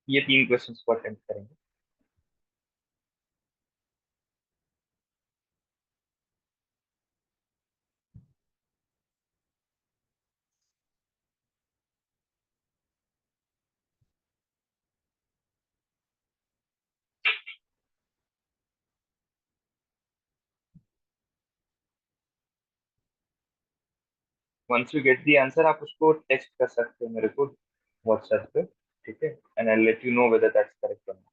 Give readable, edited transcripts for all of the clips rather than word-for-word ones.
ये 3 क्वेश्चंस को अटेम्प्ट करेंगे। Once you get the answer आप उसको टेक्स्ट कर सकते हो मेरे को व्हाट्सएप पे, ठीक है, and I let you know whether that's correct और नॉट।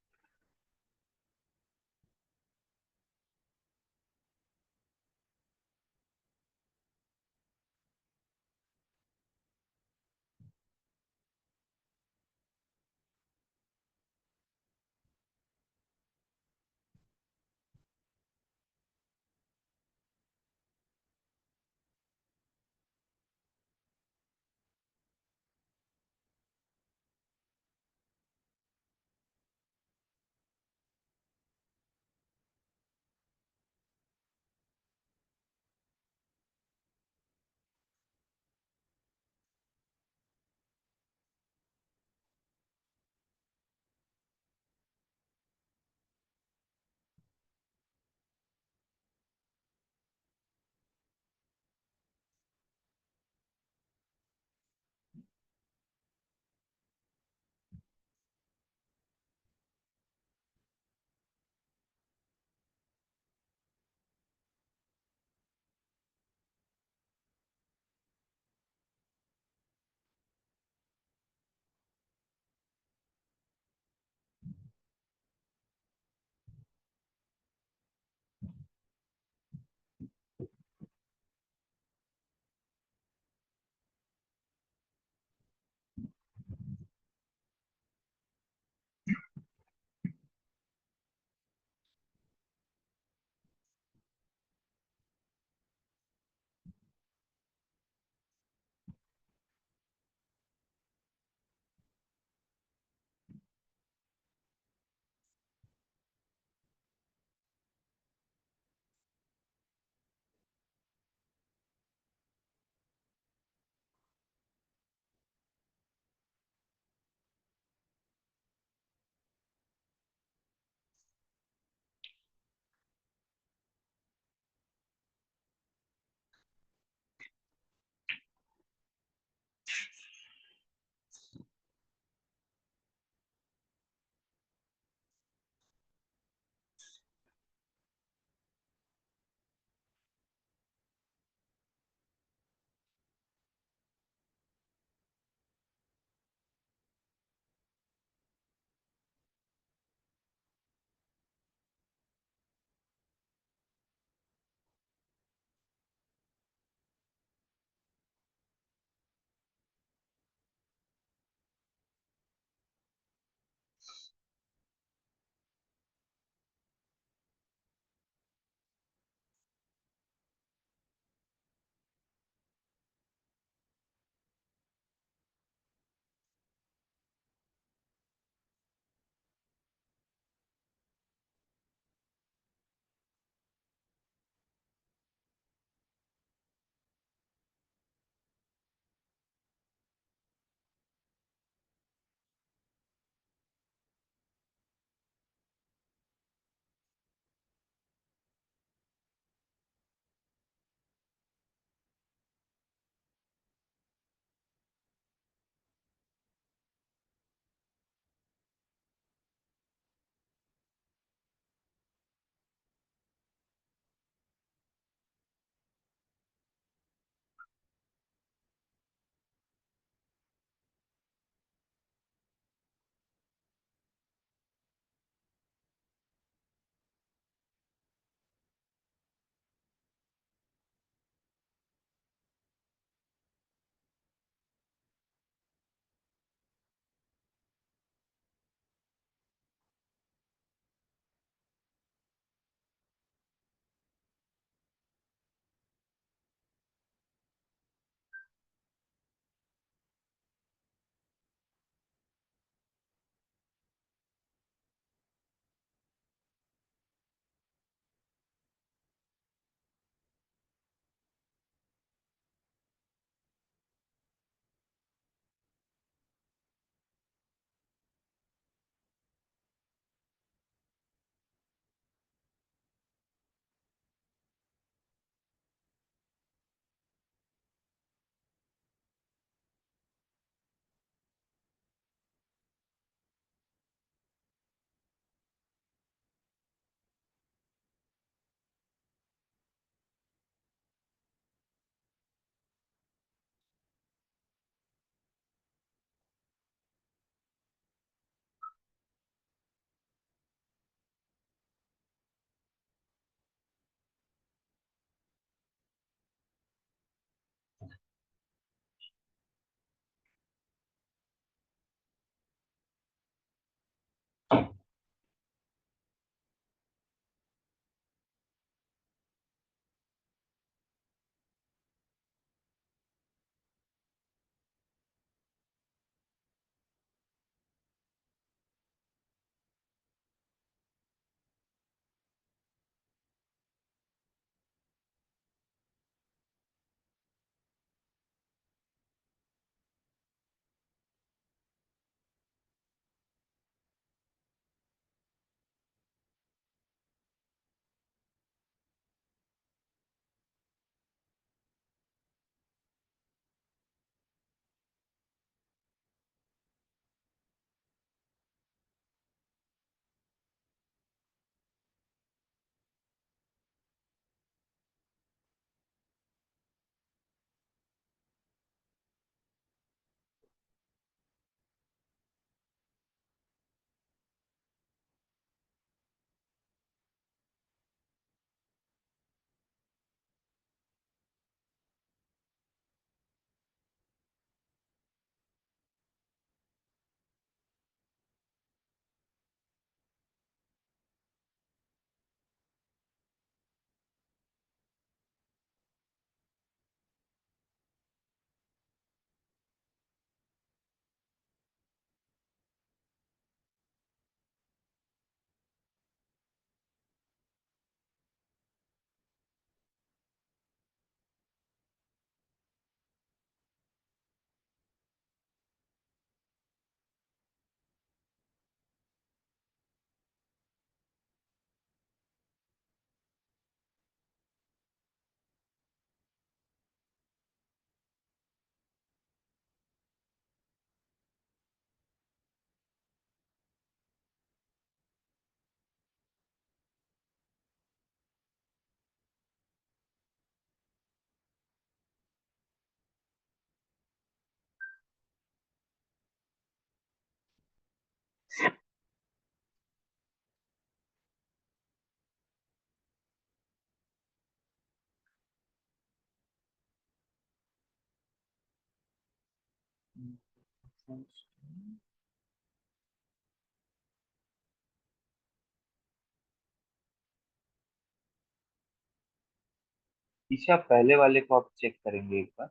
ईशा, पहले वाले को आप चेक करेंगे एक बार?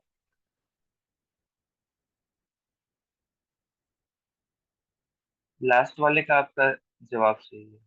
लास्ट वाले का आपका जवाब सही है।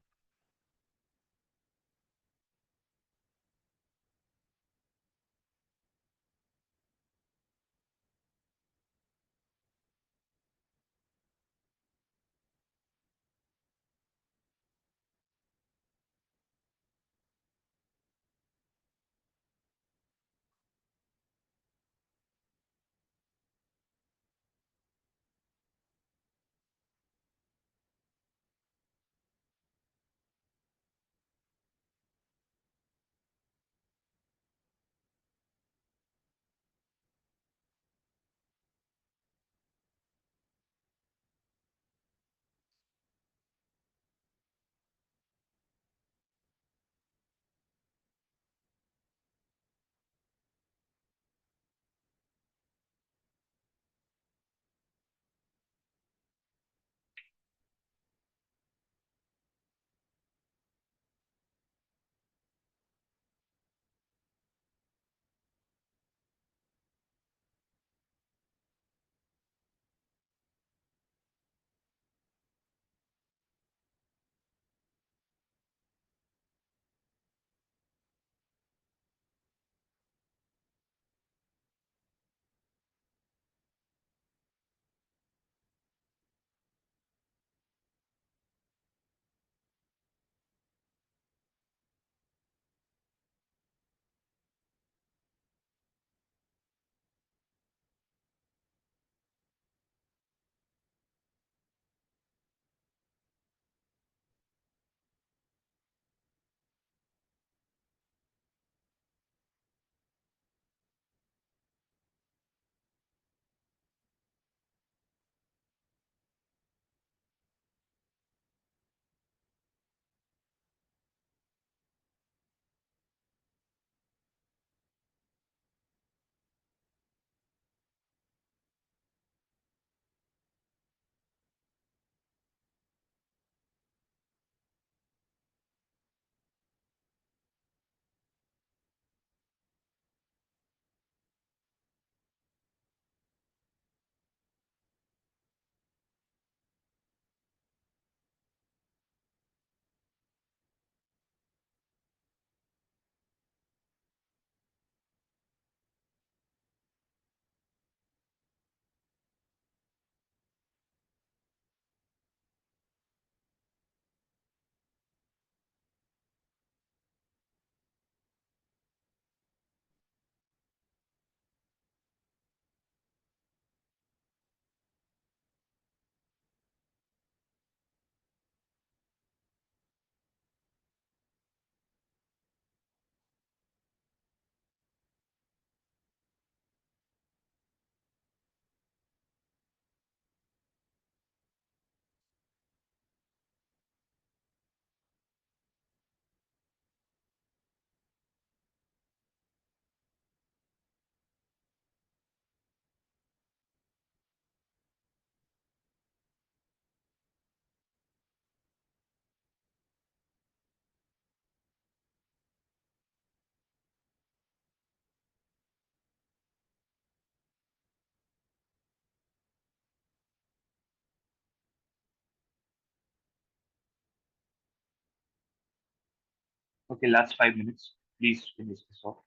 Okay, last 5 minutes, please finish this of.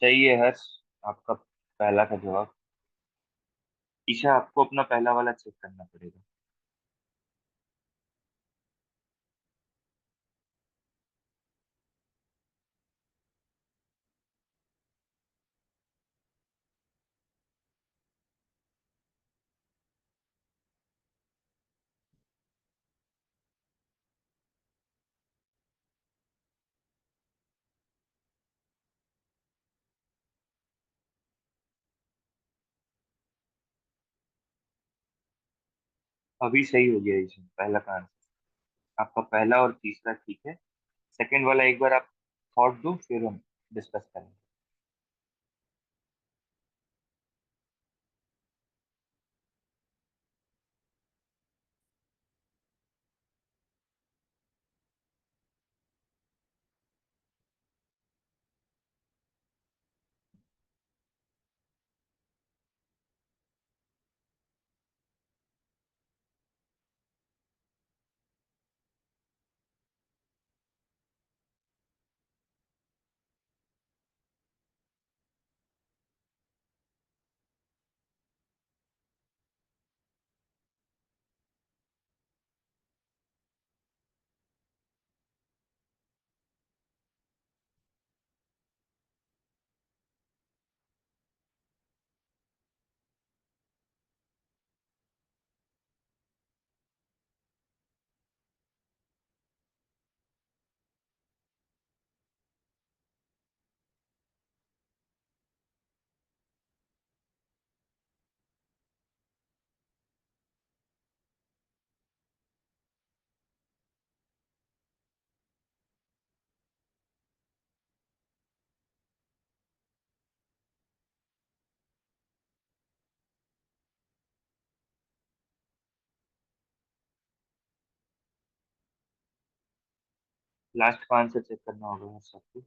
सही है हर्ष, आपका पहला का जवाब। ईशा, आपको अपना पहला वाला चेक करना पड़ेगा। अभी सही हो गया ईशा, पहला का आंसर। आपका पहला और तीसरा ठीक है। सेकंड वाला एक बार आप थॉट दो, फिर हम डिस्कस करेंगे। लास्ट का आंसर चेक करना होगा हर सबको।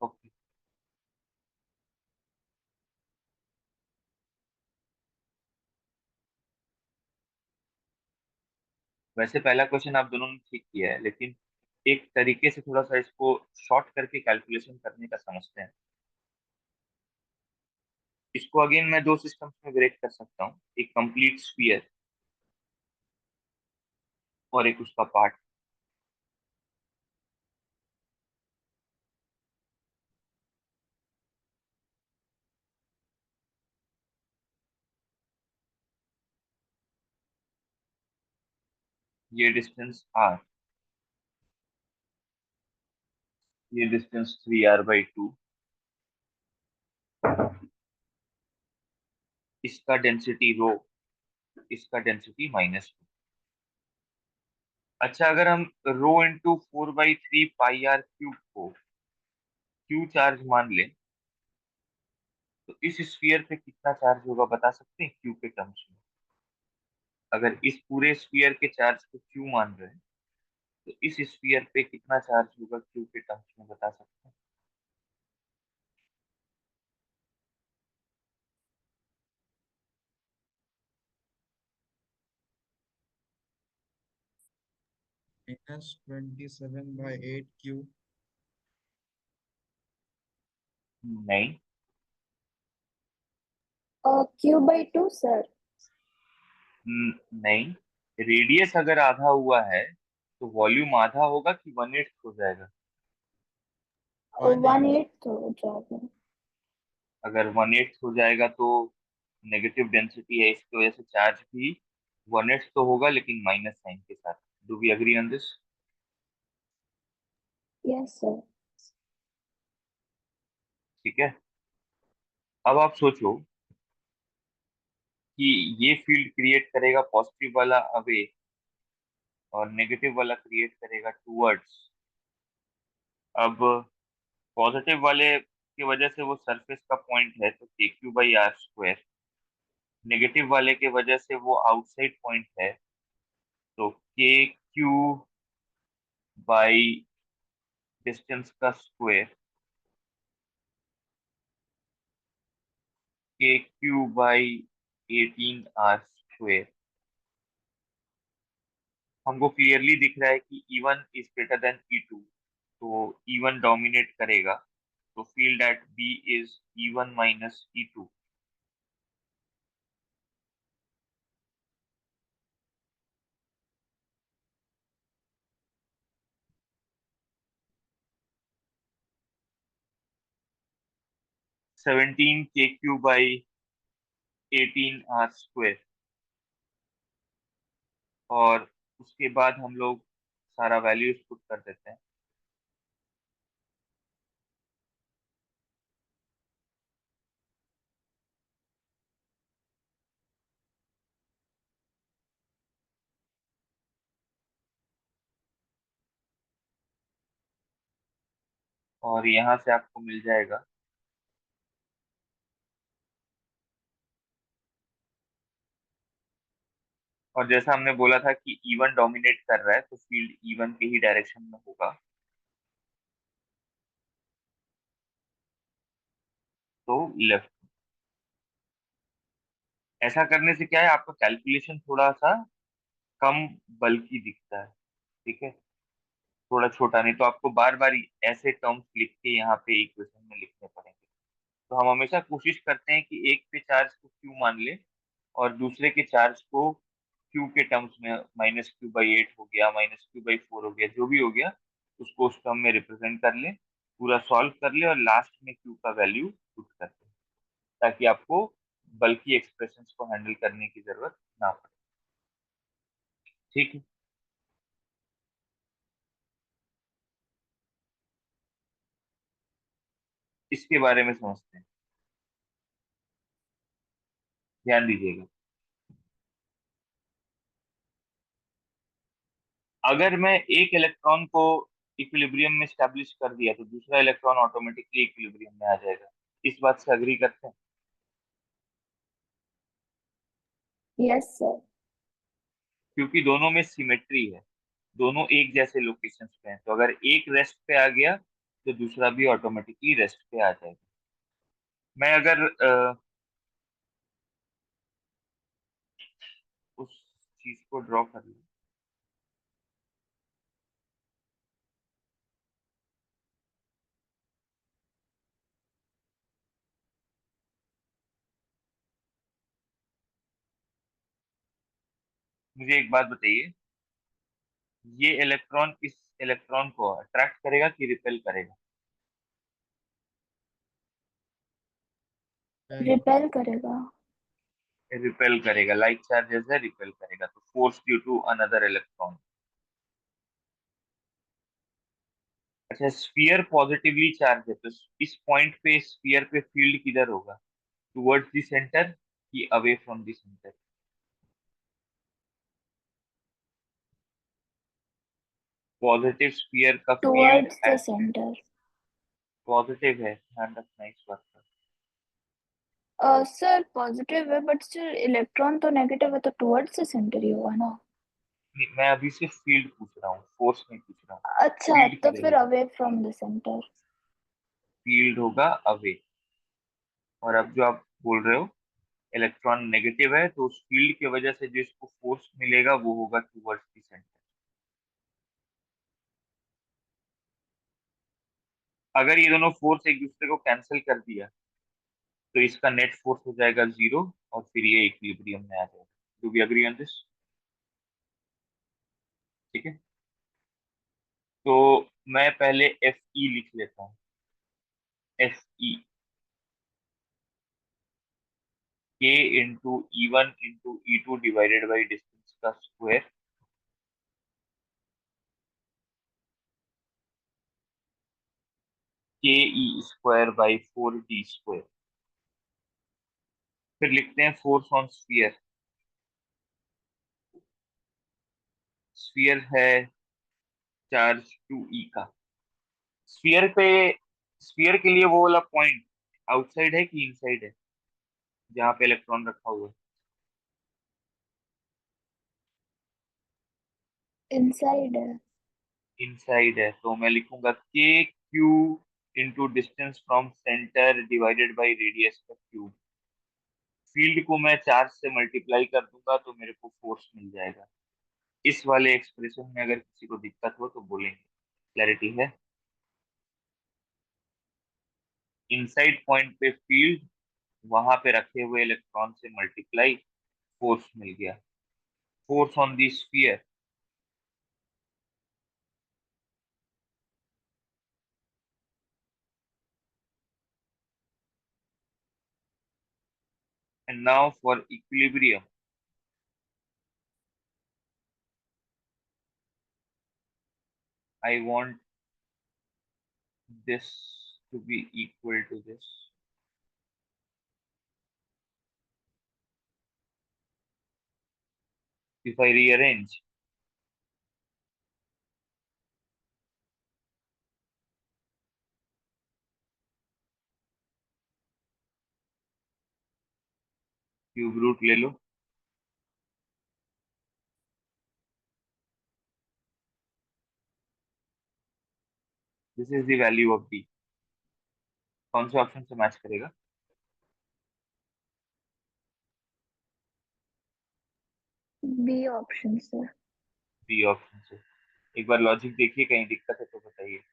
ओके। वैसे पहला क्वेश्चन आप दोनों ने ठीक किया है, लेकिन एक तरीके से थोड़ा सा इसको शॉर्ट करके कैलकुलेशन करने का समझते हैं। इसको अगेन मैं दो सिस्टम्स में ब्रेक कर सकता हूँ, एक कंप्लीट स्फीयर और एक उसका पार्ट। ये डिस्टेंस आर, ये डिस्टेंस 3r/2, इसका डेंसिटी रो, इसका डेंसिटी -2। अच्छा, अगर हम रो इंटू 4/3 पाई r क्यूब को क्यू चार्ज मान लें, तो इस स्फीयर पे कितना चार्ज होगा बता सकते हैं क्यू के टर्म्स में? अगर इस पूरे स्फीयर के चार्ज को क्यू मान रहे हैं, तो इस स्फीयर पे कितना चार्ज होगा क्यू के टर्म्स में बता सकते हैं? -27/8 क्यू। नहीं। Q/2 sir. नहीं, रेडियस अगर आधा हुआ है तो वॉल्यूम आधा होगा कि 1/8 हो जाएगा? 1/8 हो जाएगा। अगर 1/8 हो जाएगा तो नेगेटिव डेंसिटी है, इसकी वजह से चार्ज भी 1/8 तो होगा, लेकिन माइनस साइन के साथ। Do we agree on this? Yes sir. ठीक है। अब आप सोचो कि ये फील्ड क्रिएट करेगा पॉजिटिव वाला अवे, और नेगेटिव वाला क्रिएट करेगा टूवर्ड्स। अब पॉजिटिव वाले की वजह से वो सरफेस का पॉइंट है, तो KQ/r²। नेगेटिव वाले के वजह से वो आउटसाइड पॉइंट है, के क्यू बाई डिस्टेंस का स्क्वायर, के क्यू बाई 18r स्क्वायर। हमको क्लियरली दिख रहा है कि E1 is greater than E2, तो E1 डोमिनेट करेगा, तो field at B is E1 minus E2। 17 के क्यू बाई 18r स्क्वायर, और उसके बाद हम लोग सारा वैल्यूज पुट कर देते हैं। और यहाँ से आपको मिल जाएगा, और जैसा हमने बोला था कि E1 डोमिनेट कर रहा है, तो फील्ड E1 के ही डायरेक्शन में होगा, तो लेफ्ट। ऐसा करने से क्या है, आपका कैलकुलेशन थोड़ा सा कम बल्कि दिखता है, ठीक है, थोड़ा छोटा, नहीं तो आपको बार बार ऐसे टर्म्स लिख के यहाँ पे इक्वेशन में लिखने पड़ेंगे। तो हम हमेशा कोशिश करते हैं कि एक पे चार्ज को क्यू मान ले, और दूसरे के चार्ज को क्यू के टर्म्स में, -q/8 हो गया, -q/4 हो गया, जो भी हो गया, उसको उस टर्म में रिप्रेजेंट कर ले, पूरा सॉल्व कर ले, और लास्ट में क्यू का वैल्यू पुट कर दे, ताकि आपको बल्कि एक्सप्रेशंस को हैंडल करने की जरूरत ना पड़े। ठीक है, इसके बारे में समझते हैं, ध्यान दीजिएगा। अगर मैं एक इलेक्ट्रॉन को इक्विलिब्रियम में स्टैब्लिश कर दिया, तो दूसरा इलेक्ट्रॉन ऑटोमेटिकली इक्विलिब्रियम में आ जाएगा। इस बात से अग्री करते हैं? Yes sir. क्योंकि दोनों में सिमेट्री है, दोनों एक जैसे लोकेशंस पे हैं, तो अगर एक रेस्ट पे आ गया, तो दूसरा भी ऑटोमेटिकली रेस्ट पे आ जाएगा। मैं अगर उस चीज को ड्रॉ कर लूं, मुझे एक बात बताइए, ये इलेक्ट्रॉन इस इलेक्ट्रॉन को अट्रैक्ट करेगा कि रिपेल करेगा? रिपेल करेगा। रिपेल करेगा, लाइक चार्जेस है, रिपेल करेगा, तो force due to another electron. अच्छा, स्फीयर पॉजिटिवली चार्ज है, तो इस पॉइंट पे स्फीयर पे फील्ड किधर होगा, टुवर्ड्स द सेंटर कि away from the centre? Positive sphere का field towards the centre. Positive है, ध्यान रखना इस बात का। सर पॉजिटिव है बट स्टिल इलेक्ट्रॉन तो नेगेटिव है, तो टुवर्ड्स द सेंटर ही होगा ना। नहीं, मैं अभी सिर्फ फील्ड पूछ रहा हूँ, फोर्स नहीं पूछ रहा हूँ। अच्छा, फील्ड तो किधर फिर होगा? Away from the centre. Field होगा अवे। और अब जो आप बोल रहे हो, इलेक्ट्रॉन नेगेटिव है, तो उस फील्ड की वजह से जो इसको फोर्स मिलेगा वो होगा टुवर्ड्स द सेंटर। अगर ये दोनों फोर्स एक दूसरे को कैंसिल कर दिया, तो इसका नेट फोर्स हो जाएगा 0, और फिर ये इक्विलिब्रियम में आ जाएगा। Do we agree on this? ठीक है, तो मैं पहले एफ ई लिख लेता हूँ। एफ ई, के into E1 into E2 divided by distance का स्क्वायर, ke² बाई 4d²। फिर लिखते हैं फोर्स ऑन स्फीयर। स्फीयर है चार्ज 2e का। स्फीयर पे, स्फीयर के लिए वो वाला पॉइंट आउटसाइड है कि इनसाइड है, जहाँ पे इलेक्ट्रॉन रखा हुआ है? इनसाइड है। इनसाइड है, तो मैं लिखूंगा के Q into distance from centre divided by radius का क्यूब। फील्ड को मैं चार्ज से मल्टीप्लाई कर दूंगा तो मेरे को फोर्स मिल जाएगा। इस वाले एक्सप्रेशन में अगर किसी को दिक्कत हो तो बोलेंगे। क्लैरिटी है? इनसाइड पॉइंट पे फील्ड, वहां पे रखे हुए इलेक्ट्रॉन से मल्टीप्लाई, फोर्स मिल गया। Force on the sphere, and now for equilibrium. I want this to be equal to this. If I rearrange, cube root ले लो, this is the value of D. कौन से ऑप्शन से match करेगा? B option sir. B option से। एक बार logic देखिए, कहीं दिक्कत है तो बताइए।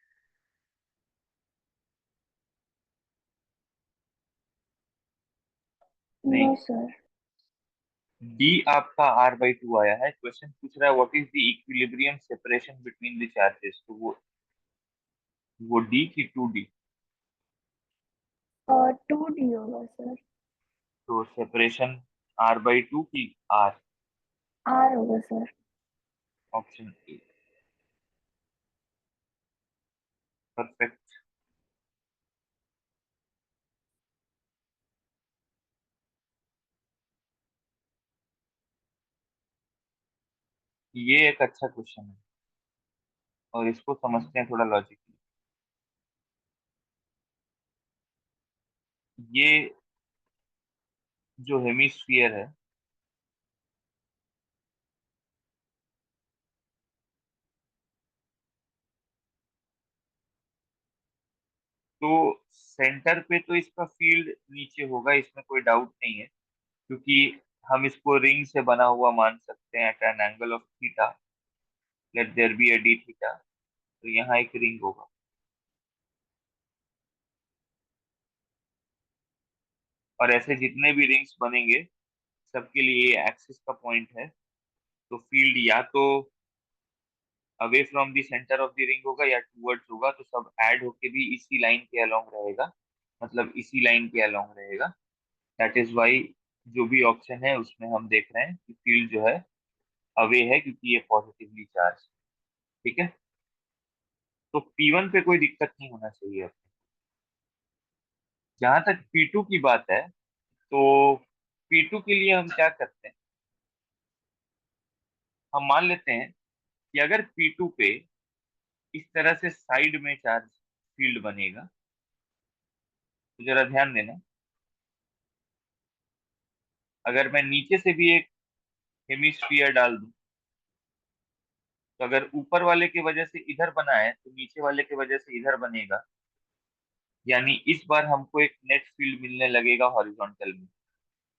नो नहीं, सर। डी आपका आर बाई टू आया है। क्वेश्चन पूछ रहा है what is the equilibrium separation between the charges, तो वो डी की टू डी। और 2D होगा सर। तो सेपरेशन आर बाई टू की आर। आर होगा सर। Option A, perfect. ये एक अच्छा क्वेश्चन है और इसको समझते हैं थोड़ा लॉजिक। ये जो हेमिस्फीयर है, तो सेंटर पे तो इसका फील्ड नीचे होगा, इसमें कोई डाउट नहीं है, क्योंकि हम इसको रिंग से बना हुआ मान सकते हैं at an angle of theta. Let there be a d theta, तो यहाँ एक रिंग होगा। और ऐसे जितने भी रिंग्स बनेंगे सबके लिए ये एक्सिस का पॉइंट है, तो फील्ड या तो away from the centre of the ring होगा या टूवर्ड्स होगा, तो सब ऐड होके भी इसी लाइन के अलोंग रहेगा, मतलब इसी लाइन के अलोंग रहेगा। दैट इज वाई जो भी ऑप्शन है उसमें हम देख रहे हैं कि फील्ड जो है अवे है, क्योंकि ये पॉजिटिवली चार्ज। ठीक है, तो P1 पे कोई दिक्कत नहीं होना चाहिए। जहां तक P2 की बात है, तो P2 के लिए हम क्या करते हैं, हम मान लेते हैं कि अगर P2 पे इस तरह से साइड में चार्ज फील्ड बनेगा, तो जरा ध्यान देना। अगर मैं नीचे से भी एक हेमिस्फीयर डाल दूं, तो अगर ऊपर वाले की वजह से इधर बना है तो नीचे वाले की वजह से इधर बनेगा। यानी इस बार हमको एक नेट फील्ड मिलने लगेगा हॉरिजॉन्टल में।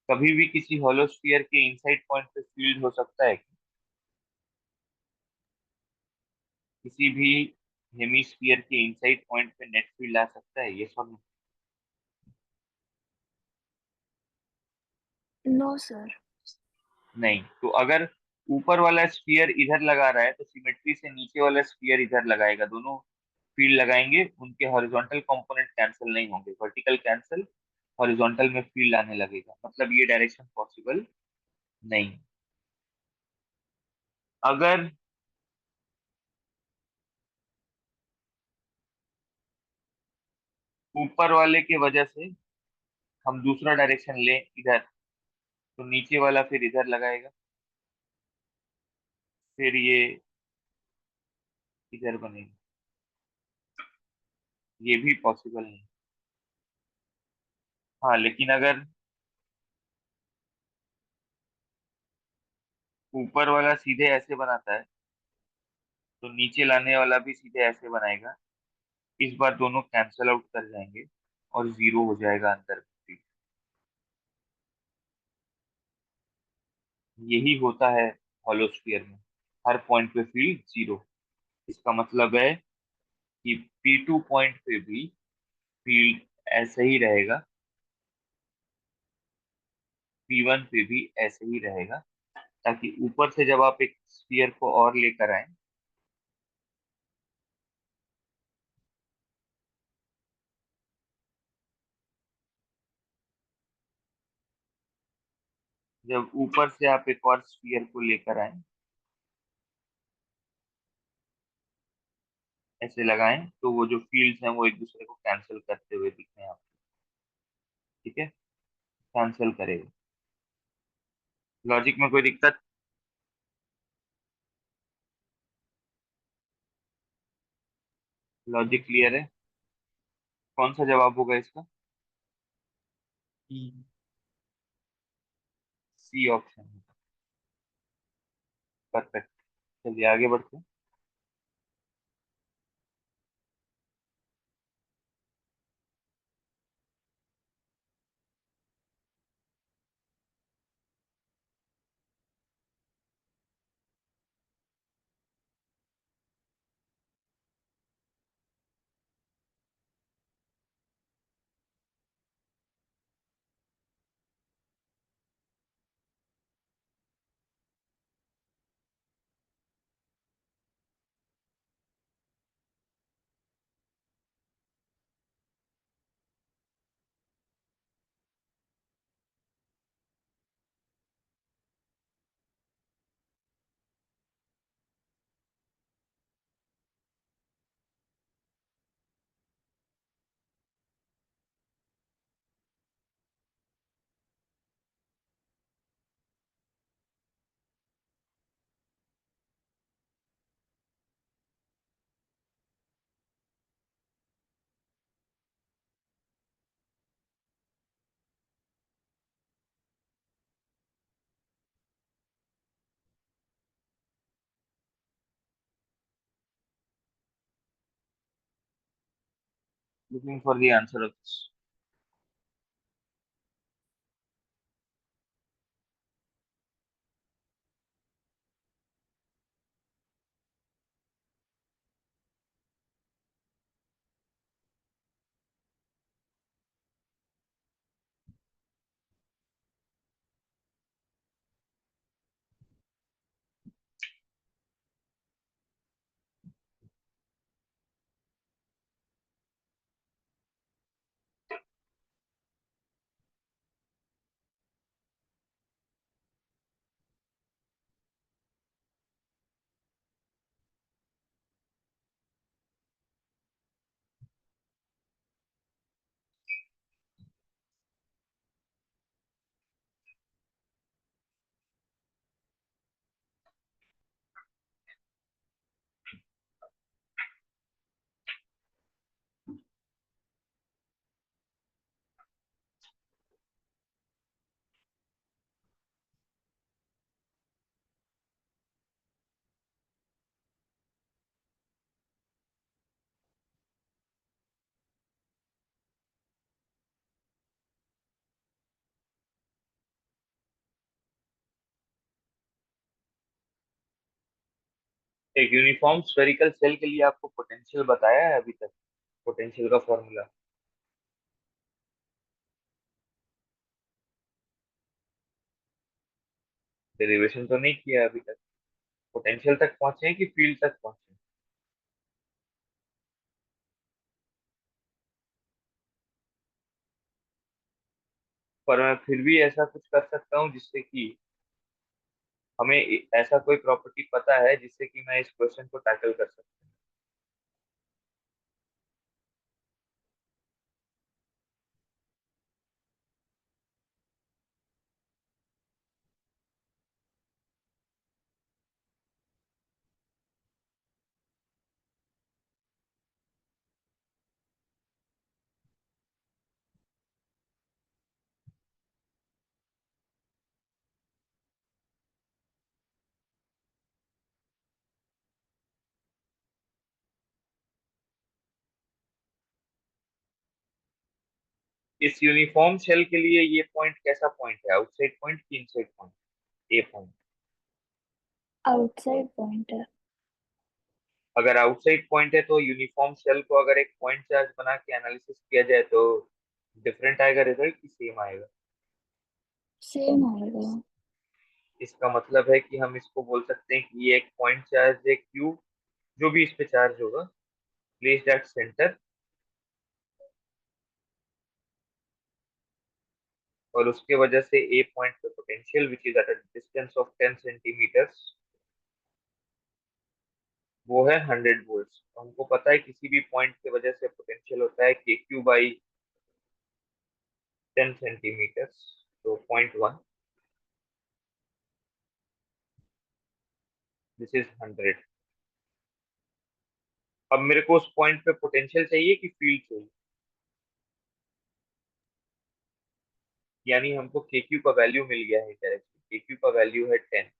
कभी भी किसी होलोस्फीयर के इनसाइड पॉइंट पे फील्ड हो सकता है? किसी भी हेमिस्फीयर के इनसाइड पॉइंट पे नेट फील्ड आ सकता है? ये सब नो सर। नहीं। तो अगर ऊपर वाला स्फीयर इधर लगा रहा है तो सिमेट्री से नीचे वाला स्फीयर इधर लगाएगा, दोनों फील्ड लगाएंगे, उनके हॉरिजॉन्टल कंपोनेंट कैंसिल नहीं होंगे, वर्टिकल कैंसिल, हॉरिजॉन्टल में फील्ड आने लगेगा, मतलब ये डायरेक्शन पॉसिबल नहीं। अगर ऊपर वाले के वजह से हम दूसरा डायरेक्शन लें इधर, तो नीचे वाला फिर इधर लगाएगा, फिर ये इधर बनेगा। ये भी पॉसिबल नहीं। हाँ, लेकिन अगर ऊपर वाला सीधे ऐसे बनाता है तो नीचे लाने वाला भी सीधे ऐसे बनाएगा। इस बार दोनों कैंसल आउट कर जाएंगे और जीरो हो जाएगा अंदर भी। यही होता है हॉलोस्फीयर में, हर पॉइंट पे फील्ड जीरो। इसका मतलब है कि P2 पॉइंट पे भी फील्ड ऐसे ही रहेगा, P1 पे भी ऐसे ही रहेगा, ताकि ऊपर से जब आप एक स्फीयर को और लेकर आए, जब ऊपर से आप एक और स्फीयर को लेकर आए, ऐसे लगाएं, तो वो जो फील्ड्स हैं वो एक दूसरे को कैंसिल करते हुए दिखें आपको। ठीक है, कैंसिल करेगा। लॉजिक में कोई दिक्कत? लॉजिक क्लियर है? कौन सा जवाब होगा इसका? C option. परफेक्ट। चलिए आगे बढ़ते हैं। Looking for the answer of this. एक यूनिफॉर्म स्फेरिकल सेल के लिए आपको पोटेंशियल बताया है अभी तक? पोटेंशियल का फॉर्मूला डेरिवेशन तो नहीं किया अभी तक? पोटेंशियल तक पहुंचे हैं कि फील्ड तक पहुंचे? पर मैं फिर भी ऐसा कुछ कर सकता हूँ जिससे कि हमें ऐसा कोई प्रॉपर्टी पता है जिससे कि मैं इस क्वेश्चन को टैकल कर सकता हूँ। इस यूनिफॉर्म शेल के लिए ये पॉइंट कैसा पॉइंट है, आउटसाइड पॉइंट कि इनसाइड पॉइंट? ए पॉइंट। आउटसाइड पॉइंट है। अगर आउटसाइड पॉइंट है तो यूनिफॉर्म शेल को अगर एक पॉइंट चार्ज बना के एनालिसिस किया जाए तो डिफरेंट आएगा रिजल्ट कि सेम आएगा? सेम आएगा। इसका मतलब है कि हम इसको बोल सकते हैं कि ये एक पॉइंट चार्ज है क्यू, जो भी इस पे चार्ज होगा प्लेस्ड एट सेंटर, और उसके वजह से ए पॉइंट पे potential which is at a distance of 10 centimeters, वो है 100 वोल्ट्स। हमको पता है किसी भी पॉइंट की वजह से पोटेंशियल होता है के क्यू बाई 10 सेंटीमीटर्स, तो 0.1, दिस इज 100। अब मेरे को उस पॉइंट पे पोटेंशियल चाहिए कि फील्ड चाहिए? यानी हमको के क्यू का वैल्यू मिल गया है डायरेक्टली, के क्यू का वैल्यू है 10।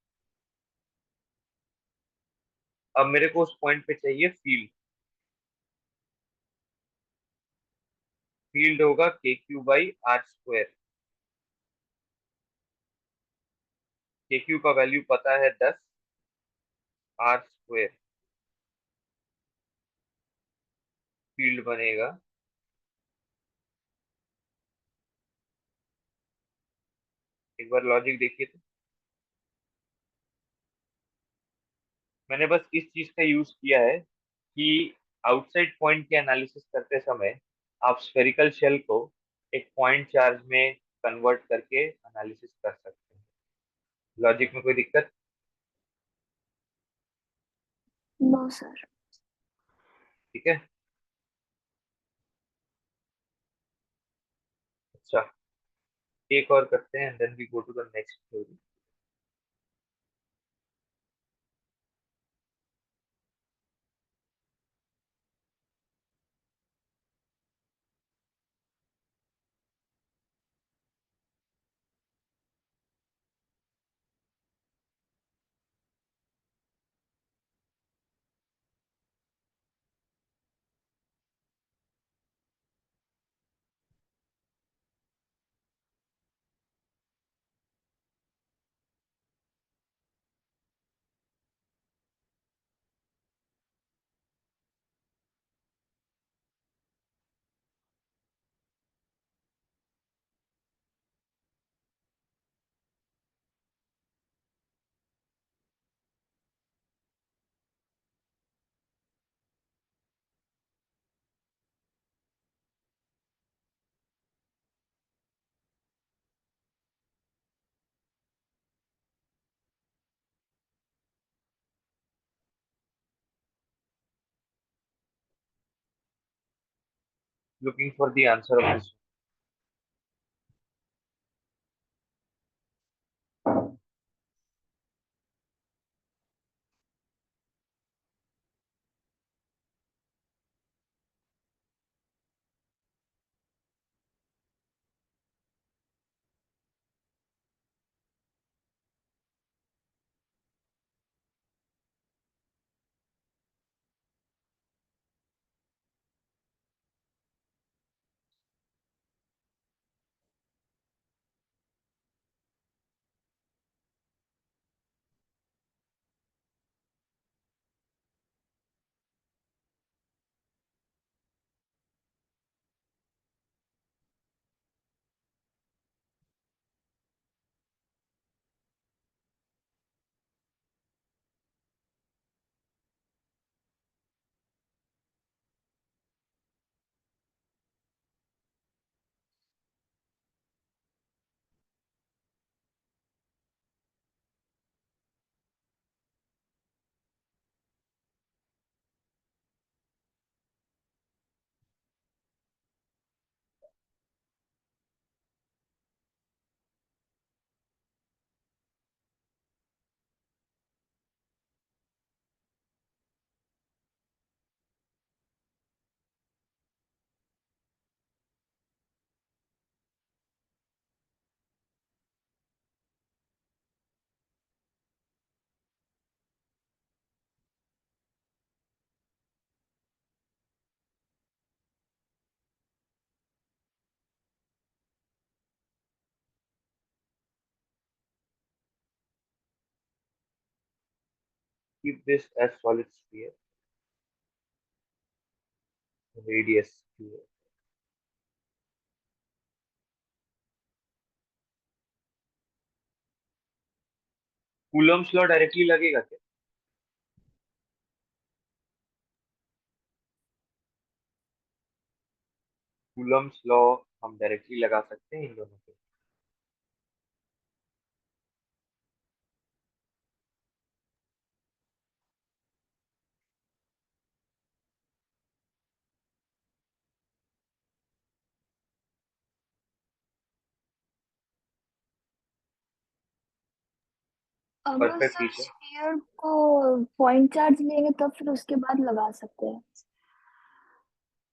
अब मेरे को उस पॉइंट पे चाहिए फील्ड। फील्ड होगा के क्यू बाई आर स्क्वायर। के क्यू का वैल्यू पता है 10, आर स्क्वायर फील्ड बनेगा। एक बार लॉजिक देखिए तो। मैंने बस इस चीज का यूज किया है कि आउटसाइड पॉइंट के एनालिसिस करते समय आप स्फेरिकल शेल को एक पॉइंट चार्ज में कन्वर्ट करके एनालिसिस कर सकते हैं। लॉजिक में कोई दिक्कत? No sir. ठीक है। अच्छा, एक और करते हैं, then we go to the next theory. Looking for the answer of this. keep this as solid sphere, radius q. Coulomb's law directly लगेगा क्या? कूलम्स लॉ हम डायरेक्टली लगा सकते हैं इन दोनों पे। अगर परफेक्ट सर टीचर। स्फीयर को पॉइंट चार्ज लेंगे तब फिर उसके बाद लगा सकते हैं।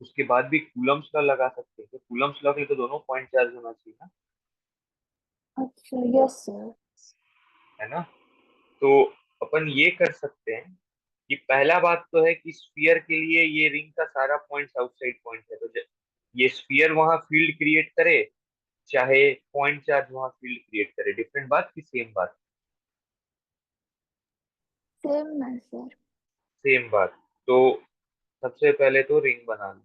उसके बाद भी कूलम्स लॉ लगा सकते हैं, तो कूलम्स लॉ के लिए तो दोनों पॉइंट चार्ज होना चाहिए ना, अच्छा, यस सर। है ना? तो अपन ये कर सकते हैं कि पहला बात तो है कि स्फीयर के लिए ये रिंग का सारा पॉइंट्स आउटसाइड पॉइंट है, तो ये स्फीयर वहां फील्ड क्रिएट करे, चाहे पॉइंट चार्ज वहां फील्ड क्रिएट करे, डिफरेंट बात की सेम बात? सेम है सर। सेम बात। तो सबसे पहले तो रिंग बना लो।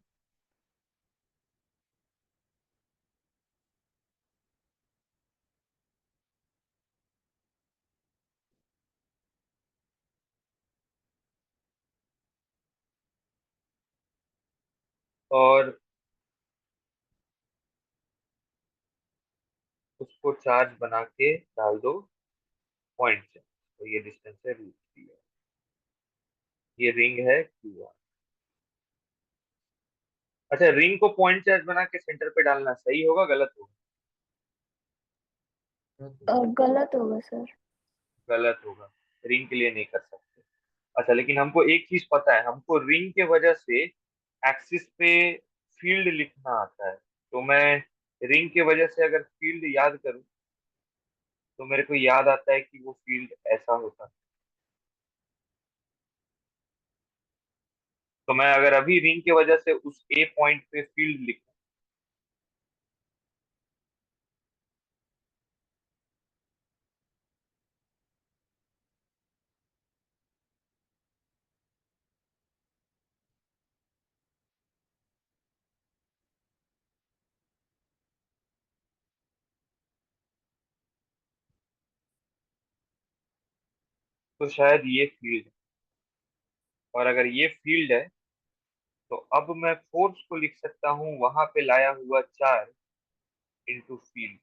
और उसको चार्ज बना के डाल दो पॉइंट चार्ज। तो ये डिस्टेंस है √3, ये रिंग है Q1। अच्छा, रिंग को पॉइंट चार्ज बना के सेंटर पे डालना सही होगा गलत होगा? गलत होगा सर। गलत होगा, रिंग के लिए नहीं कर सकते। अच्छा, लेकिन हमको एक चीज पता है, हमको रिंग के वजह से एक्सिस पे फील्ड लिखना आता है। तो मैं रिंग के वजह से अगर फील्ड याद करूं, तो मेरे को याद आता है कि वो फील्ड ऐसा होता है। तो मैं अगर अभी रिंग के वजह से उस ए पॉइंट पे फील्ड लिखूं, तो शायद ये फील्ड है। और अगर ये फील्ड है, तो अब मैं फोर्स को लिख सकता हूँ वहां पे लाया हुआ चार्ज इनटू फील्ड।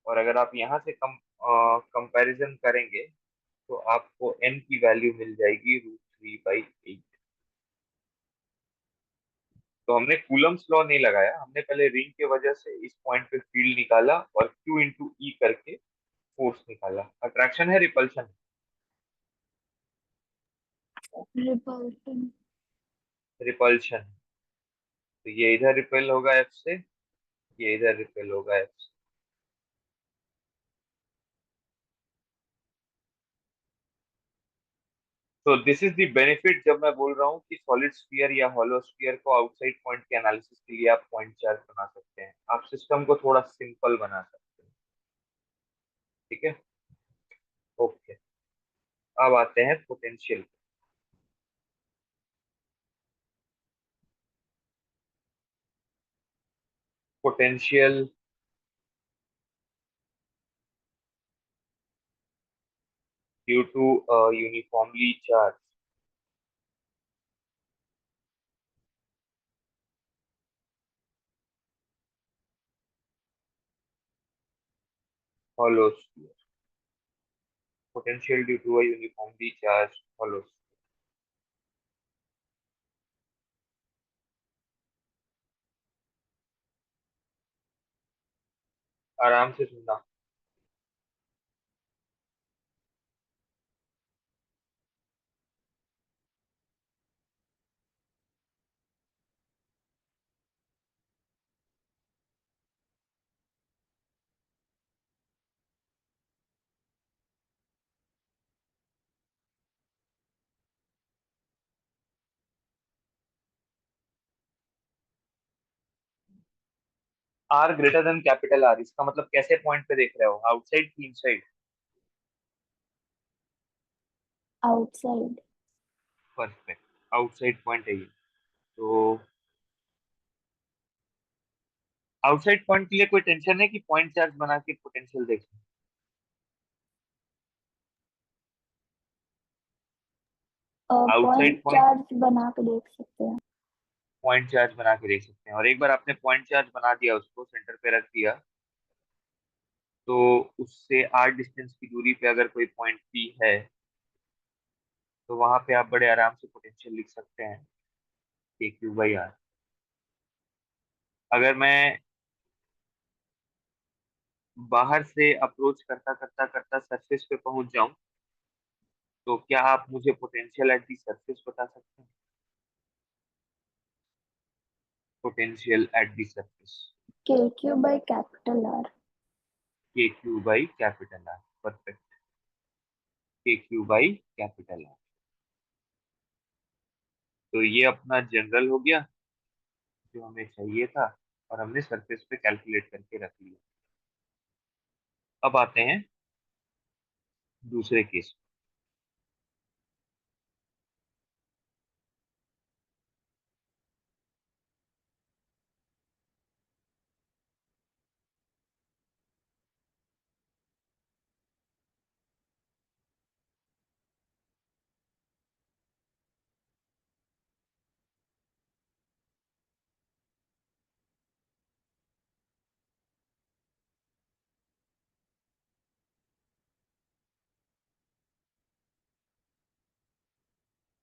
और अगर आप यहाँ से कंपैरिजन करेंगे, तो आपको n की वैल्यू मिल जाएगी √3/8। तो हमने कूलम्स लॉ नहीं लगाया, हमने पहले रिंग के वजह से इस पॉइंट पे फील्ड निकाला और Q इंटू ई करके फोर्स निकाला। अट्रैक्शन है रिपल्शन? रिपल्शन। रिपल्शन। तो ये इधर रिपेल होगा F से, ये इधर रिपेल होगा F से। तो दिस इज द बेनिफिट जब मैं बोल रहा हूँ कि सॉलिड स्फीयर या हॉलो स्फीयर को आउटसाइड पॉइंट के एनालिसिस के लिए आप पॉइंट चार्ज बना सकते हैं, आप सिस्टम को थोड़ा सिंपल बना सकते हैं। ठीक है, ओके। अब आते हैं potential. Potential due to uniformly charge hollow sphere। Potential due to a uniformly charged hollow sphere। आराम से सुनना। R greater than capital R, इसका मतलब कैसे पॉइंट पे देख रहे हो, आउटसाइड की inside? Outside. Perfect, outside point है ये। तो आउटसाइड पॉइंट के लिए कोई टेंशन है कि पॉइंट चार्ज बना के पोटेंशियल देखें? पॉइंट आउटसाइड पॉइंट, चार्ज बना के देख सकते हैं। पॉइंट चार्ज बना के देख सकते हैं, और एक बार आपने पॉइंट चार्ज बना दिया, उसको सेंटर पे रख दिया, तो उससे आर डिस्टेंस की दूरी पे अगर कोई पॉइंट पी है, तो वहां पे आप बड़े आराम से पोटेंशियल लिख सकते हैं, के क्यू बाई आर। अगर मैं बाहर से अप्रोच करता करता करता सरफेस पे पहुंच जाऊं, तो क्या आप मुझे पोटेंशियल एट दी सरफेस बता सकते हैं? पोटेंशियल एट दी सरफेस, के Q by capital R. K Q by capital are. Perfect, के क्यू बाई कैपिटल आर। तो ये अपना जनरल हो गया जो हमें चाहिए था, और हमने सरफेस पे कैलकुलेट करके रख लिया। अब आते हैं दूसरे केस।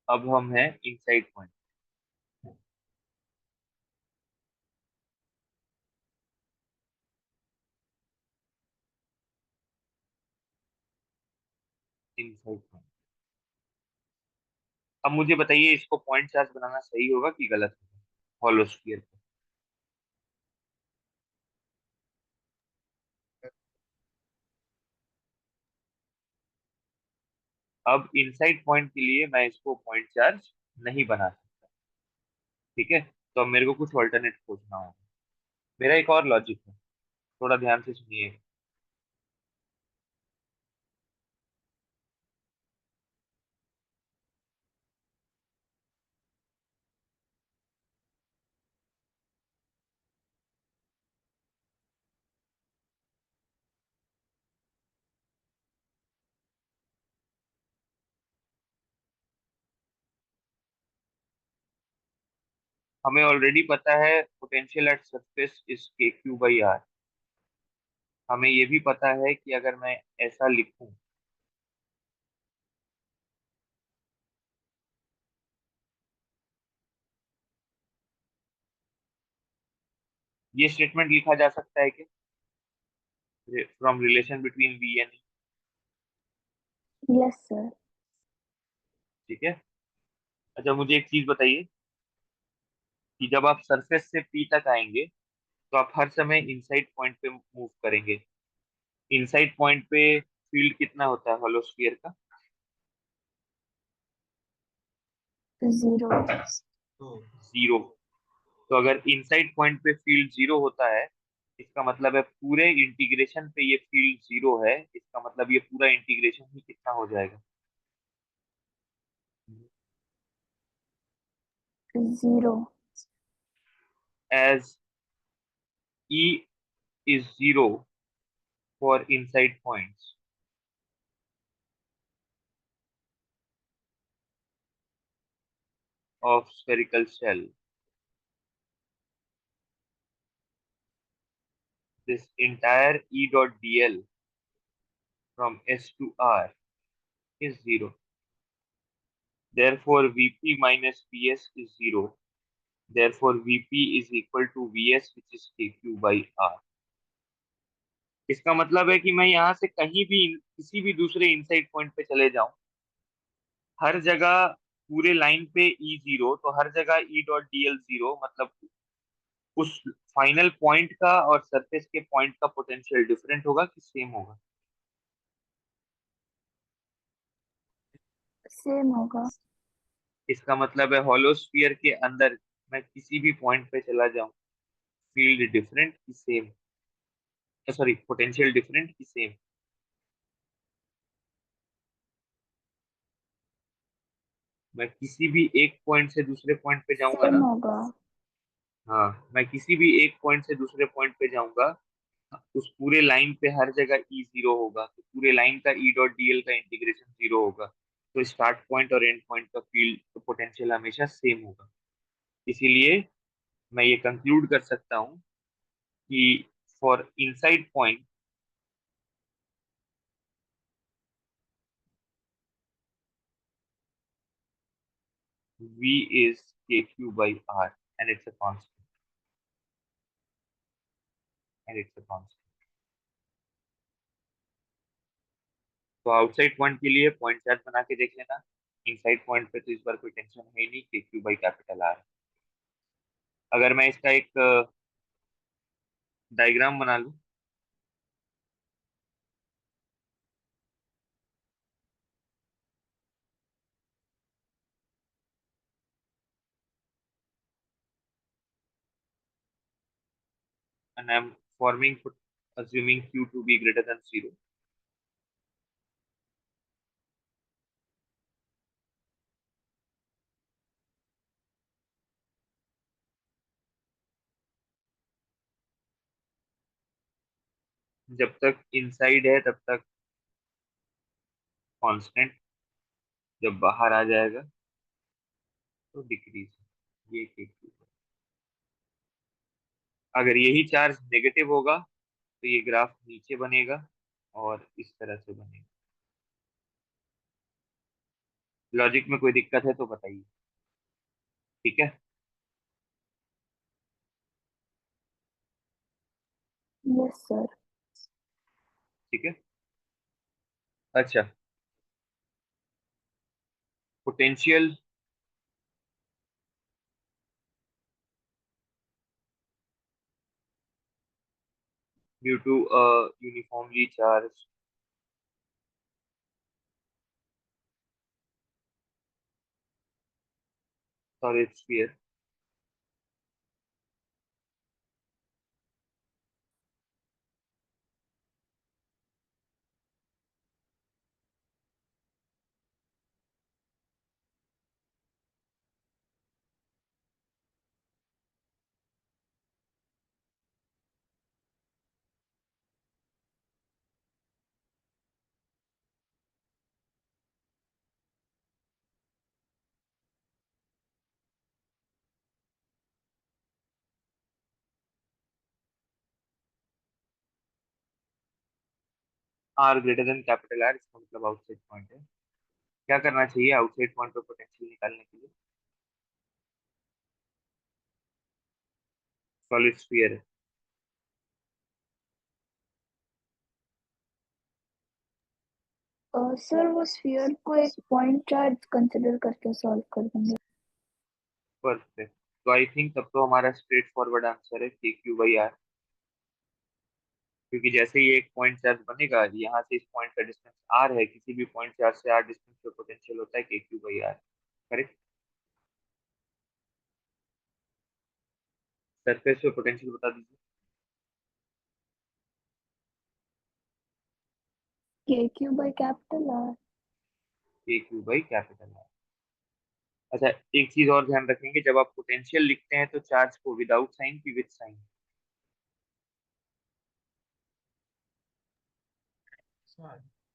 अब हम हैं इनसाइड पॉइंट। Inside point. अब मुझे बताइए, इसको पॉइंट चार्ज बनाना सही होगा कि गलत होगा हॉलो स्फीयर को? अब इनसाइड पॉइंट के लिए मैं इसको पॉइंट चार्ज नहीं बना सकता, ठीक है? तो अब मेरे को कुछ ऑल्टरनेट खोजना होगा। मेरा एक और लॉजिक है, थोड़ा ध्यान से सुनिए। हमें ऑलरेडी पता है पोटेंशियल एट सरफेस इज के क्यू बाई आर। हमें ये भी पता है कि अगर मैं ऐसा लिखूं, ये स्टेटमेंट लिखा जा सकता है कि from relation between V and, yes sir. ठीक है? अच्छा, मुझे एक चीज बताइए कि जब आप सरफेस से पी तक आएंगे, तो आप हर समय इनसाइड पॉइंट पे मूव करेंगे। इनसाइड पॉइंट पे फील्ड कितना होता है होलो स्फीयर का? जीरो। जीरो। तो अगर इनसाइड पॉइंट पे फील्ड जीरो होता है, इसका मतलब है पूरे इंटीग्रेशन पे ये फील्ड जीरो है, इसका मतलब ये पूरा इंटीग्रेशन ही कितना हो जाएगा? Zero. As E is zero for inside points of spherical shell, this entire E dot dl from S to R is zero. Therefore, Vp minus Vs is zero. Therefore, Vp is equal to Vs, which is Kq by R. इसका मतलब है कि मैं यहाँ से कहीं भी किसी भी दूसरे इनसाइड पॉइंट पे चले जाऊं, हर जगह पूरे लाइन पे ई जीरो, तो हर जगह ई डॉट डीएल जीरो, मतलब उस फाइनल पॉइंट का और सरफेस के पॉइंट का पोटेंशियल डिफरेंट होगा कि सेम होगा? सेम होगा। इसका मतलब है हॉलो स्फीयर के अंदर मैं किसी भी पॉइंट पे चला जाऊं, फील्ड डिफरेंट की सेम, सॉरी पोटेंशियल डिफरेंट की सेम। मैं किसी भी एक पॉइंट से दूसरे पॉइंट पे जाऊंगा सेम ना। होगा। हाँ, मैं किसी भी एक पॉइंट से दूसरे पॉइंट पे जाऊंगा, उस पूरे लाइन पे हर जगह ई जीरो होगा, तो पूरे लाइन का ई डॉट डीएल का इंटीग्रेशन जीरो होगा। तो स्टार्ट पॉइंट और एंड पॉइंट का फील्ड पोटेंशियल हमेशा सेम होगा। इसीलिए मैं ये कंक्लूड कर सकता हूँ कि for inside point v is kq by r and it's a constant, and it's a constant। तो आउटसाइड पॉइंट के लिए पॉइंट चार्ट बना के देख लेना। इनसाइड पॉइंट पे तो इस बार कोई टेंशन है ही नहीं, kq by कैपिटल r। अगर मैं इसका एक डायग्राम बना लूं, and I'm forming assuming q to be greater than 0, जब तक इनसाइड है तब तक कांस्टेंट, जब बाहर आ जाएगा तो डिक्रीज। ये kq। अगर यही चार्ज नेगेटिव होगा तो ये ग्राफ नीचे बनेगा और इस तरह से बनेगा। लॉजिक में कोई दिक्कत है तो बताइए। ठीक है। Yes sir. ठीक है। अच्छा, potential due to uniformly charge solid sphere r greater than capital R, इसका मतलब आउटसाइड पॉइंट है। क्या करना चाहिए आउटसाइड पॉइंट पर पोटेंशियल निकालने के लिए? सॉलिड स्फीयर है। सर वो स्फीयर को एक पॉइंट चार्ज कंसिडर करके सॉल्व कर देंगे। परफेक्ट। तो आई थिंक तब तो हमारा स्ट्रेट फॉरवर्ड आंसर है के क्यू बाई आर, क्योंकि जैसे ही एक पॉइंट चार्ज बनेगा, यहाँ से इस पॉइंट का डिस्टेंस आर है, किसी भी पॉइंट चार्ज से आर डिस्टेंस पे पोटेंशियल होता है k Q by r. Correct. Surface पे पोटेंशियल बता दीजिए। K Q by capital R. K Q by capital R. अच्छा, एक चीज और ध्यान रखेंगे, जब आप पोटेंशियल लिखते हैं तो चार्ज को विदाउट साइन की विद साइन?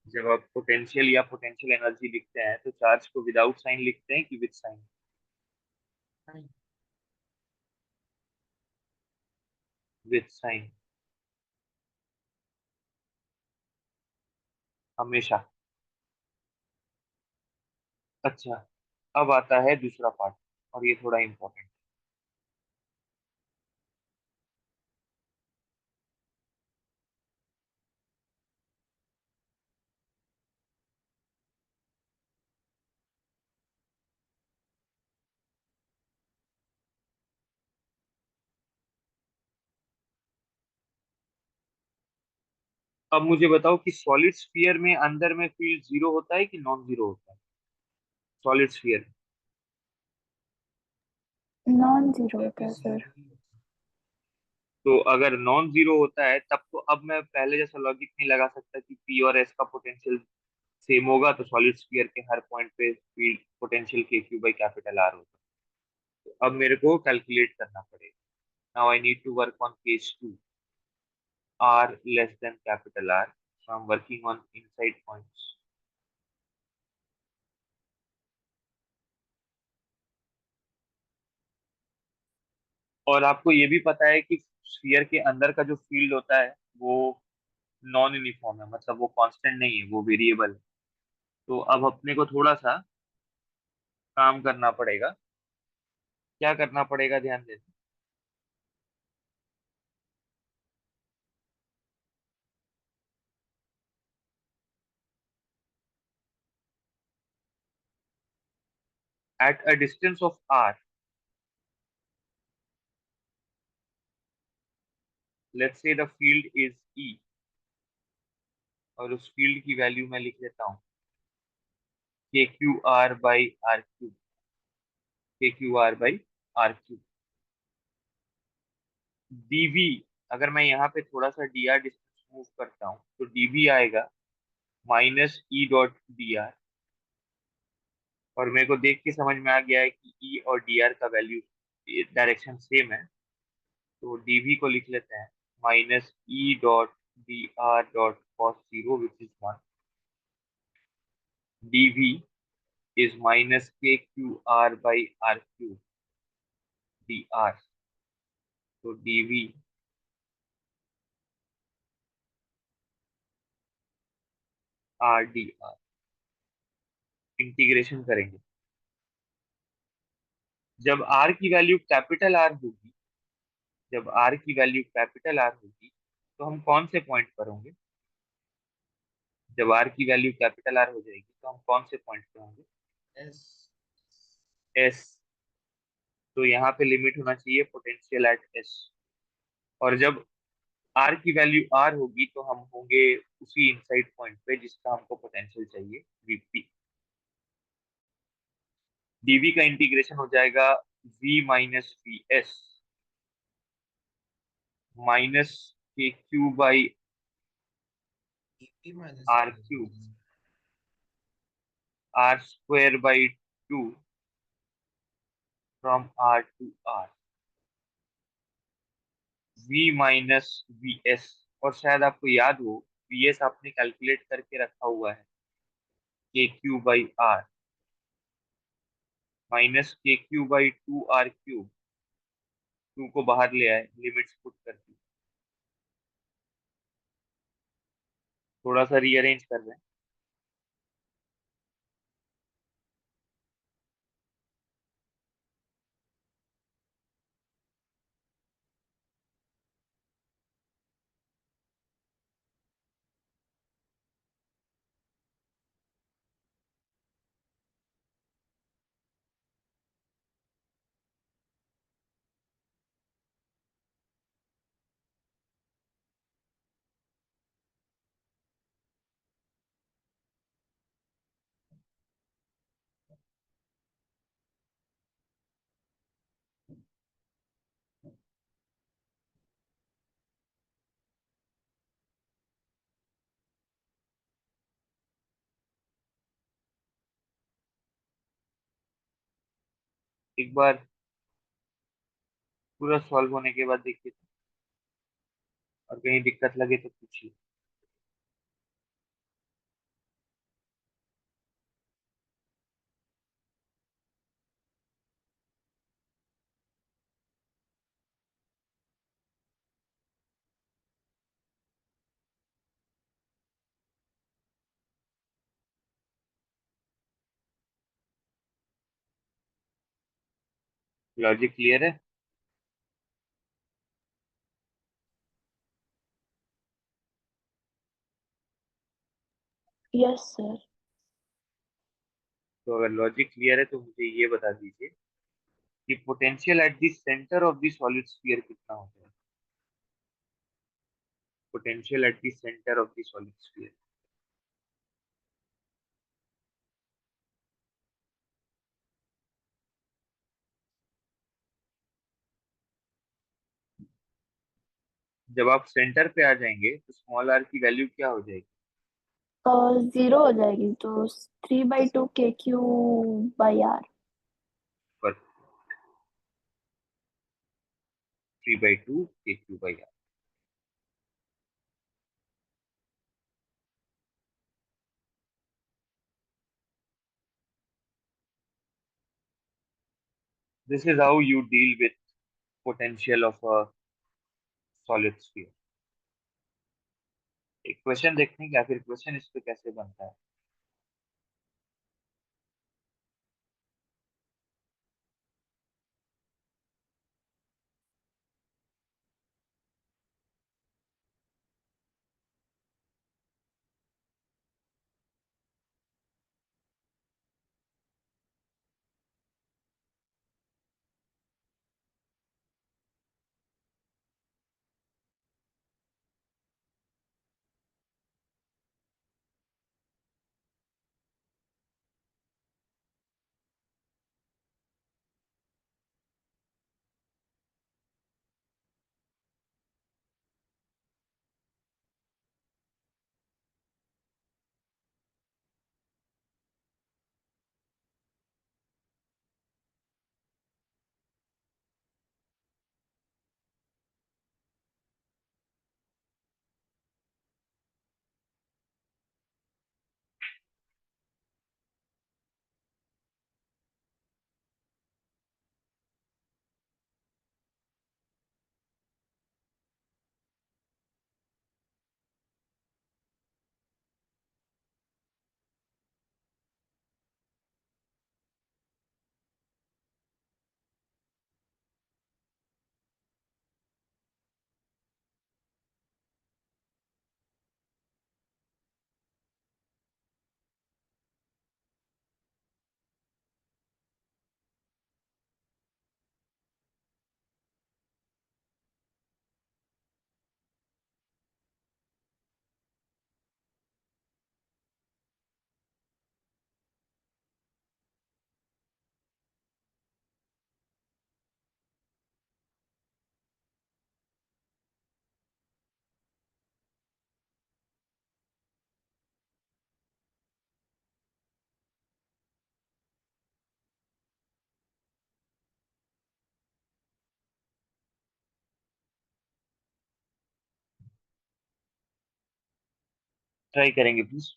जब आप पोटेंशियल या पोटेंशियल एनर्जी लिखते हैं तो चार्ज को विदाउट साइन लिखते हैं कि विद साइन? विद साइन हमेशा। अच्छा, अब आता है दूसरा पार्ट, और ये थोड़ा इंपॉर्टेंट। अब मुझे बताओ कि सॉलिड स्फीयर में अंदर में फील्ड जीरो होता है कि नॉन जीरो होता है? सॉलिड स्फीयर नॉन जीरो होता है सर। तो अगर नॉन जीरो होता है तब तो अब मैं पहले जैसा लॉजिक नहीं लगा सकता कि पी और एस का पोटेंशियल सेम होगा, तो सॉलिड स्फीयर के हर पॉइंट पे field potential k Q by capital R होगा। तो अब मेरे को कैलकुलेट करना पड़ेगा। Now I need to work on case two, r less than capital R, so I am working on inside points. और आपको ये भी पता है कि स्फीयर के अंदर का जो फील्ड होता है वो नॉन यूनिफॉर्म है, मतलब वो कांस्टेंट नहीं है, वो वेरिएबल है। तो अब अपने को थोड़ा सा काम करना पड़ेगा। क्या करना पड़ेगा, ध्यान देना। At a distance of R, let's say the field is E, और उस फील्ड की वैल्यू मैं लिख लेता हूँ K Q R by R cube, K Q R by R cube. D V, अगर मैं यहाँ पे थोड़ा सा डी आर डिस्टेंस मूव करता हूँ तो डीवी आएगा minus E dot D are. और मेरे को देख के समझ में आ गया है कि ई और डी आर का वैल्यू डायरेक्शन सेम है, तो डीवी को लिख लेते हैं minus E dot D R dot cos zero which is one. D V is minus के Q R by R cube D R. तो d V R D R, integration करेंगे। जब आर की वैल्यू कैपिटल आर होगी, जब आर की value capital R होगी तो हम कौन से पॉइंट पर होंगे? जब आर की वैल्यू कैपिटल आर हो जाएगी तो हम कौन से पॉइंट पे होंगे? एस। एस। तो यहाँ पे लिमिट होना चाहिए पोटेंशियल एट एस। और जब आर की वैल्यू आर होगी तो हम होंगे उसी इनसाइड पॉइंट पे जिसका हमको पोटेंशियल चाहिए, वीपी। डीवी का इंटीग्रेशन हो जाएगा V minus V S minus के Q by E P minus R cube R square by two from R to R, V minus V S. और शायद आपको याद हो, वी एस आपने कैलकुलेट करके रखा हुआ है k Q by r, minus के Q by two r cube. Two को बाहर ले आए, लिमिट्स पुट कर दी। थोड़ा सा रीअरेंज कर रहे हैं। एक बार पूरा सॉल्व होने के बाद देखिए, और कहीं दिक्कत लगे तो पूछिए। लॉजिक क्लियर है? Yes sir. तो अगर लॉजिक क्लियर है तो मुझे ये बता दीजिए कि potential at the centre of the solid sphere कितना होता है? Potential at the centre of the solid sphere. जब आप सेंटर पे आ जाएंगे तो स्मॉल आर की वैल्यू क्या हो जाएगी? जीरो हो जाएगी, तो 3/2 KQ/R। 3/2 KQ/R। This is how you deal with potential of a solid sphere. एक क्वेश्चन देखते हैं कि आखिर क्वेश्चन इस पे कैसे बनता है। ट्राई करेंगे प्लीज।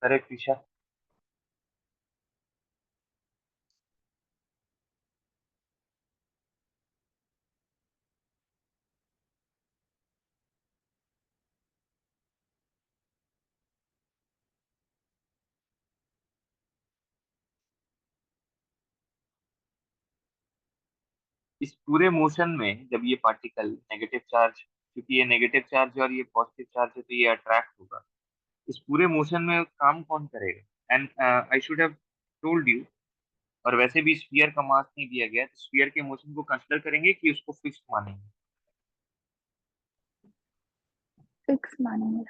करेक्ट दिशा। इस पूरे मोशन में जब ये पार्टिकल नेगेटिव चार्ज, क्योंकि ये नेगेटिव चार्ज है और ये पॉजिटिव चार्ज है, तो ये अट्रैक्ट होगा। इस पूरे मोशन में काम कौन करेगा? And I should have told you. और वैसे भी स्फीयर का मास नहीं दिया गया है, तो स्फीयर के मोशन को कंसिडर करेंगे कि उसको फिक्स्ड मानेंगे? फिक्स मानेंगे।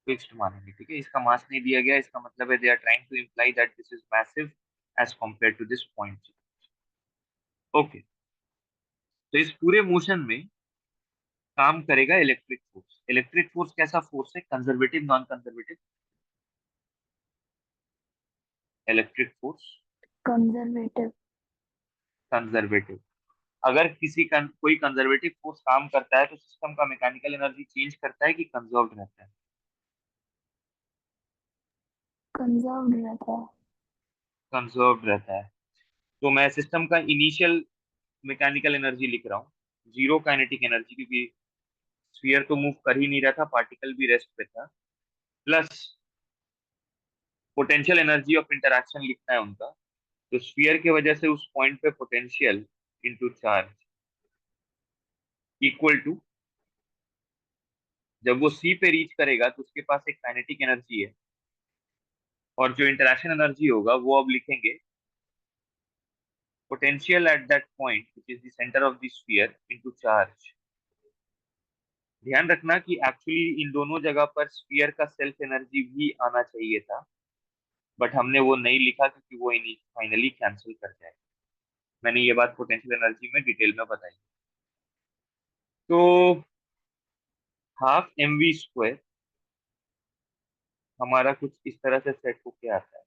फिक्स्ड मानेंगे, ठीक है। इसका मास नहीं दिया गया, इसका मतलब है they are trying to imply that this is massive as compare to this point. Okay. तो इस पूरे मोशन में काम करेगा इलेक्ट्रिक फोर्स। इलेक्ट्रिक फोर्स कैसा फोर्स है? Conservative, non conservative? Electric force conservative. Conservative. अगर कोई कंजर्वेटिव फोर्स काम करता है तो सिस्टम का मैकेनिकल एनर्जी चेंज करता है कि कंजर्व्ड रहता है? कंजर्व्ड रहता है। कंजर्व्ड रहता है। तो मैं सिस्टम का इनिशियल मैकेनिकल एनर्जी लिख रहा हूँ, जीरो काइनेटिक एनर्जी, क्योंकि स्फीयर तो मूव कर ही नहीं रहा था, पार्टिकल भी रेस्ट पे था, plus potential energy of interaction लिखना है उनका। तो स्फीयर की वजह से उस पॉइंट पे potential into charge equal to, जब वो सी पे रीच करेगा तो उसके पास एक काइनेटिक एनर्जी है, और जो इंटरैक्शन एनर्जी होगा वो अब लिखेंगे potential at that point which is the centre of the sphere into charge. ध्यान रखना कि एक्चुअली इन दोनों जगह पर स्फीयर का सेल्फ एनर्जी भी आना चाहिए था, बट हमने वो नहीं लिखा क्योंकि वो फाइनली कैंसिल कर जाए। मैंने ये बात पोटेंशियल एनर्जी में डिटेल में बताई। तो हाफ एम वी स्क्वायर हमारा कुछ इस तरह से सेट होके आता है।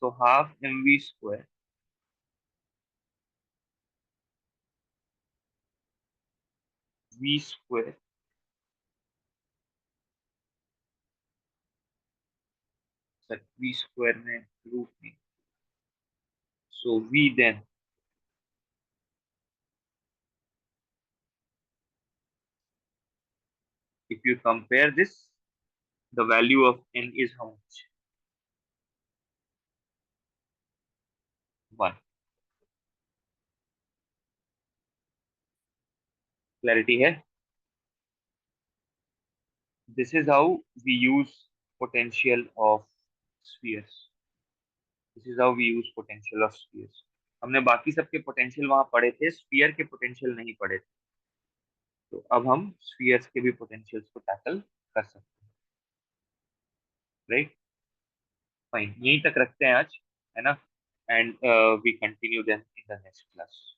So half m v square v square, sir v square में रूट नहीं, so we then, if you compare this, the value of n is how much? 1. Clarity है? This is how we use potential of spheres. This is how we use potential of spheres. हमने बाकी सबके potential वहां पढ़े थे, sphere के potential नहीं पढ़े थे। तो अब हम स्फीयर्स के भी पोटेंशियल्स को टैकल कर सकते हैं, राइट? फाइन, यहीं तक रखते हैं आज, है ना? And we continue then in the next class.